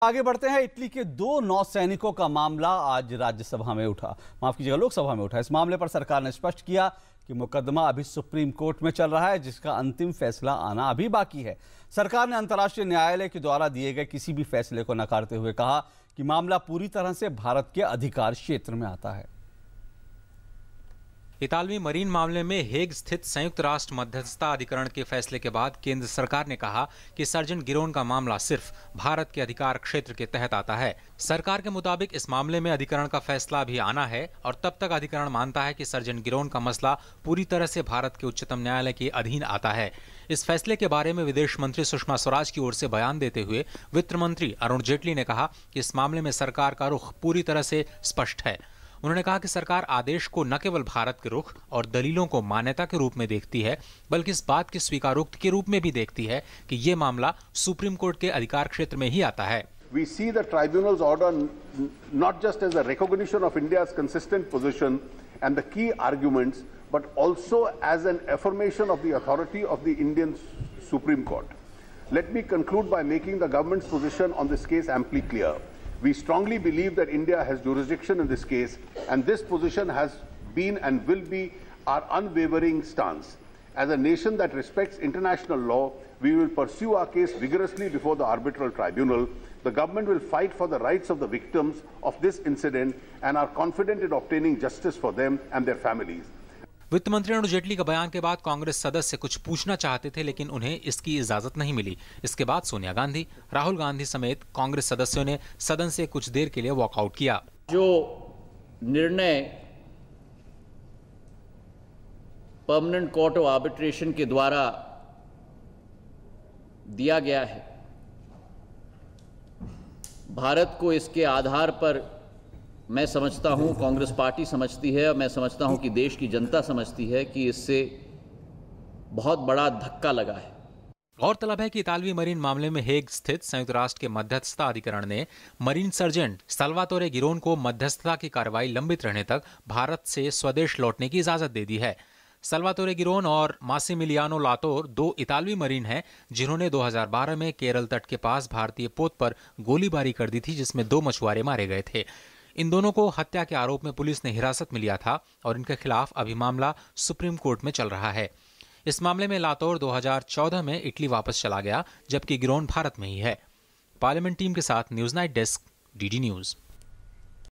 आगे बढ़ते हैं। इटली के 2 नौसैनिकों का मामला आज राज्यसभा में उठा, माफ कीजिएगा लोकसभा में उठा। इस मामले पर सरकार ने स्पष्ट किया कि मुकदमा अभी सुप्रीम कोर्ट में चल रहा है, जिसका अंतिम फैसला आना अभी बाकी है। सरकार ने अंतर्राष्ट्रीय न्यायालय के द्वारा दिए गए किसी भी फैसले को नकारते हुए कहा कि मामला पूरी तरह से भारत के अधिकार क्षेत्र में आता है। इतालवी मरीन मामले में हेग स्थित संयुक्त राष्ट्र मध्यस्थता अधिकरण के फैसले के बाद केंद्र सरकार ने कहा कि सर्जन गिरोन का मामला सिर्फ भारत के अधिकार क्षेत्र के तहत आता है। सरकार के मुताबिक इस मामले में अधिकरण का फैसला भी आना है और तब तक अधिकरण मानता है कि सर्जन गिरोन का मसला पूरी तरह से भारत के उच्चतम न्यायालय के अधीन आता है। इस फैसले के बारे में विदेश मंत्री सुषमा स्वराज की ओर से बयान देते हुए वित्त मंत्री अरुण जेटली ने कहा कि इस मामले में सरकार का रुख पूरी तरह से स्पष्ट है। उन्होंने कहा कि सरकार आदेश को न केवल भारत के रुख और दलीलों को मान्यता के रूप में देखती है, बल्कि इस बात की स्वीकारोक्ति के रूप में भी देखती है कि ये मामला सुप्रीम कोर्ट के अधिकार क्षेत्र में ही आता है। We see the tribunal's order not just as a recognition of India's consistent position and the key arguments, but also as an affirmation of the authority of the Indian Supreme Court. Let me conclude by making the government's position on this case amply clear. We strongly believe that India has jurisdiction in this case, and this position has been and will be our unwavering stance. As a nation that respects international law, we will pursue our case vigorously before the arbitral tribunal. The government will fight for the rights of the victims of this incident and are confident in obtaining justice for them and their families. वित्त मंत्री अरुण जेटली का बयान के बाद कांग्रेस सदस्य कुछ पूछना चाहते थे, लेकिन उन्हें इसकी इजाजत नहीं मिली। इसके बाद सोनिया गांधी, राहुल गांधी समेत कांग्रेस सदस्यों ने सदन से कुछ देर के लिए वॉकआउट किया। जो निर्णय परमानेंट कोर्ट ऑफ आर्बिट्रेशन के द्वारा दिया गया है, भारत को इसके आधार पर मैं समझता हूं, कांग्रेस पार्टी समझती है और मैं समझता हूं कि देश की जनता समझती है कि इससे बहुत बड़ा धक्का लगा है। गौरतलब है कि इतालवी मरीन मामले में हेग स्थित संयुक्त राष्ट्र के मध्यस्थता अधिकरण ने मरीन सर्जेंट साल्वातोरे गिरोन को मध्यस्थता की कार्रवाई लंबित रहने तक भारत से स्वदेश लौटने की इजाजत दे दी है। साल्वातोरे गिरोन और मासिमिलियानो लातोर 2 इतालवी मरीन हैं जिन्होंने 2012 में केरल तट के पास भारतीय पोत पर गोलीबारी कर दी थी, जिसमें 2 मछुआरे मारे गए थे। इन दोनों को हत्या के आरोप में पुलिस ने हिरासत में लिया था और इनके खिलाफ अभी मामला सुप्रीम कोर्ट में चल रहा है। इस मामले में लातोर 2014 में इटली वापस चला गया, जबकि गिरोन भारत में ही है। पार्लियामेंट टीम के साथ news night desk, DD news.